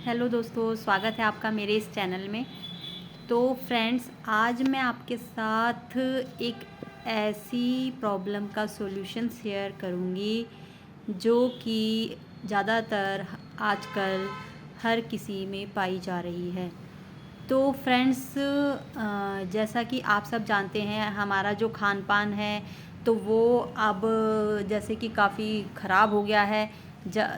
Hello दोस्तों, स्वागत है आपका मेरे इस चैनल में। तो फ्रेंड्स, आज मैं आपके साथ एक ऐसी प्रॉब्लम का सॉल्यूशन शेयर करूंगी जो कि ज़्यादातर आजकल हर किसी में पाई जा रही है। तो फ्रेंड्स, जैसा कि आप सब जानते हैं, हमारा जो खान पान है तो वो अब जैसे कि काफ़ी ख़राब हो गया है।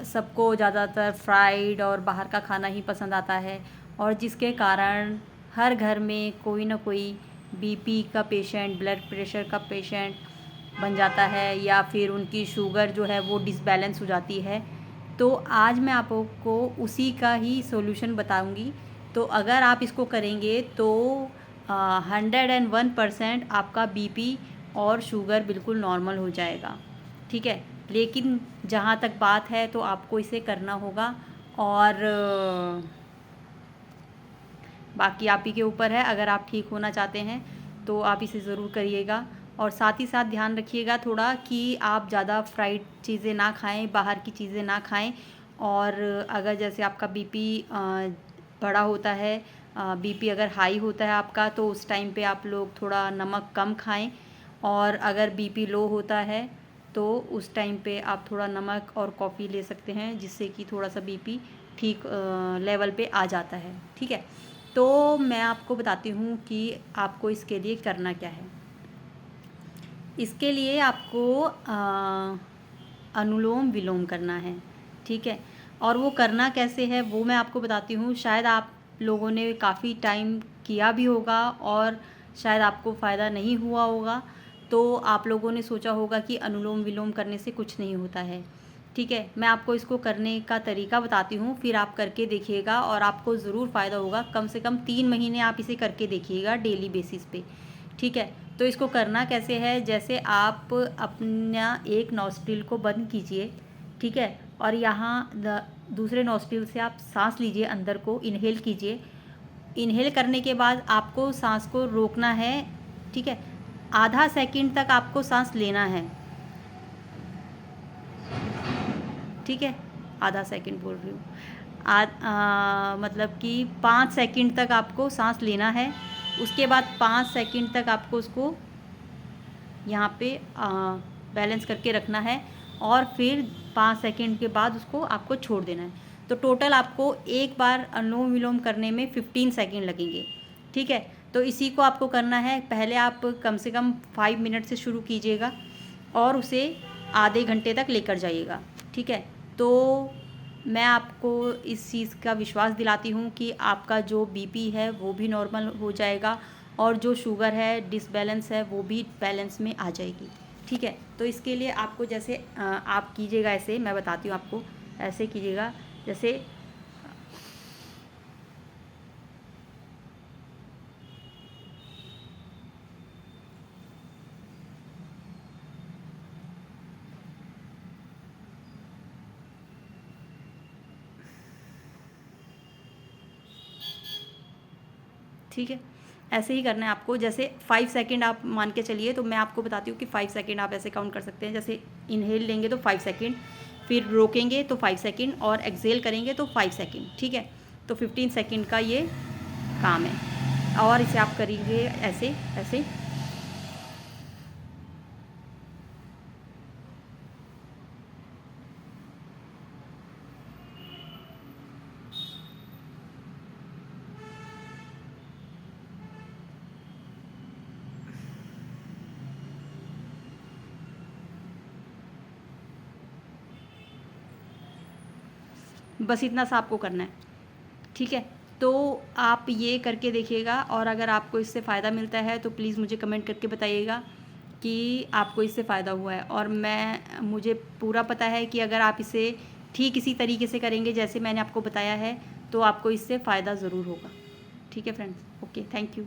सबको ज़्यादातर फ्राइड और बाहर का खाना ही पसंद आता है, और जिसके कारण हर घर में कोई ना कोई बीपी का पेशेंट, ब्लड प्रेशर का पेशेंट बन जाता है, या फिर उनकी शुगर जो है वो डिसबैलेंस हो जाती है। तो आज मैं आपको उसी का ही सॉल्यूशन बताऊंगी। तो अगर आप इसको करेंगे तो 101% आपका बीपी और शुगर बिल्कुल नॉर्मल हो जाएगा। ठीक है, लेकिन जहाँ तक बात है तो आपको इसे करना होगा, और बाकी आप ही के ऊपर है। अगर आप ठीक होना चाहते हैं तो आप इसे ज़रूर करिएगा, और साथ ही साथ ध्यान रखिएगा थोड़ा कि आप ज़्यादा फ्राइड चीज़ें ना खाएं, बाहर की चीज़ें ना खाएं। और अगर जैसे आपका बीपी बड़ा होता है, बीपी अगर हाई होता है आपका, तो उस टाइम पे आप लोग थोड़ा नमक कम खाएं। और अगर बीपी लो होता है तो उस टाइम पे आप थोड़ा नमक और कॉफ़ी ले सकते हैं, जिससे कि थोड़ा सा बीपी ठीक लेवल पे आ जाता है। ठीक है, तो मैं आपको बताती हूँ कि आपको इसके लिए करना क्या है। इसके लिए आपको अनुलोम विलोम करना है। ठीक है, और वो करना कैसे है वो मैं आपको बताती हूँ। शायद आप लोगों ने काफ़ी टाइम किया भी होगा और शायद आपको फ़ायदा नहीं हुआ होगा। तो आप लोगों ने सोचा होगा कि अनुलोम विलोम करने से कुछ नहीं होता है। ठीक है, मैं आपको इसको करने का तरीका बताती हूँ, फिर आप करके देखिएगा और आपको ज़रूर फ़ायदा होगा। कम से कम 3 महीने आप इसे करके देखिएगा डेली बेसिस पे। ठीक है, तो इसको करना कैसे है, जैसे आप अपना एक नॉस्ट्रिल को बंद कीजिए। ठीक है, और यहाँ दूसरे नॉस्ट्रिल से आप सांस लीजिए, अंदर को इनहेल कीजिए। इनहेल करने के बाद आपको सांस को रोकना है। ठीक है, आधा सेकंड तक आपको सांस लेना है। ठीक है, आधा सेकंड बोल रही हूँ, मतलब कि 5 सेकंड तक आपको सांस लेना है। उसके बाद 5 सेकंड तक आपको उसको यहाँ पे बैलेंस करके रखना है, और फिर 5 सेकंड के बाद उसको आपको छोड़ देना है। तो टोटल आपको एक बार अनुलोम विलोम करने में 15 सेकंड लगेंगे। ठीक है, तो इसी को आपको करना है। पहले आप कम से कम 5 मिनट से शुरू कीजिएगा और उसे आधे घंटे तक लेकर जाइएगा। ठीक है, तो मैं आपको इस चीज़ का विश्वास दिलाती हूँ कि आपका जो बीपी है वो भी नॉर्मल हो जाएगा, और जो शुगर है, डिसबैलेंस है, वो भी बैलेंस में आ जाएगी। ठीक है, तो इसके लिए आपको जैसे आप कीजिएगा, ऐसे मैं बताती हूँ आपको, ऐसे कीजिएगा जैसे ठीक है, ऐसे ही करना है आपको। जैसे 5 सेकंड आप मान के चलिए, तो मैं आपको बताती हूँ कि 5 सेकंड आप ऐसे काउंट कर सकते हैं। जैसे इनहेल लेंगे तो 5 सेकंड, फिर रोकेंगे तो 5 सेकंड, और एक्सहेल करेंगे तो 5 सेकंड। ठीक है, तो 15 सेकंड का ये काम है, और इसे आप करिए ऐसे ऐसे। बस इतना सा आपको करना है। ठीक है, तो आप ये करके देखिएगा, और अगर आपको इससे फ़ायदा मिलता है तो प्लीज़ मुझे कमेंट करके बताइएगा कि आपको इससे फ़ायदा हुआ है। और मुझे पूरा पता है कि अगर आप इसे ठीक इसी तरीके से करेंगे जैसे मैंने आपको बताया है, तो आपको इससे फ़ायदा ज़रूर होगा। ठीक है फ्रेंड्स, ओके, थैंक यू।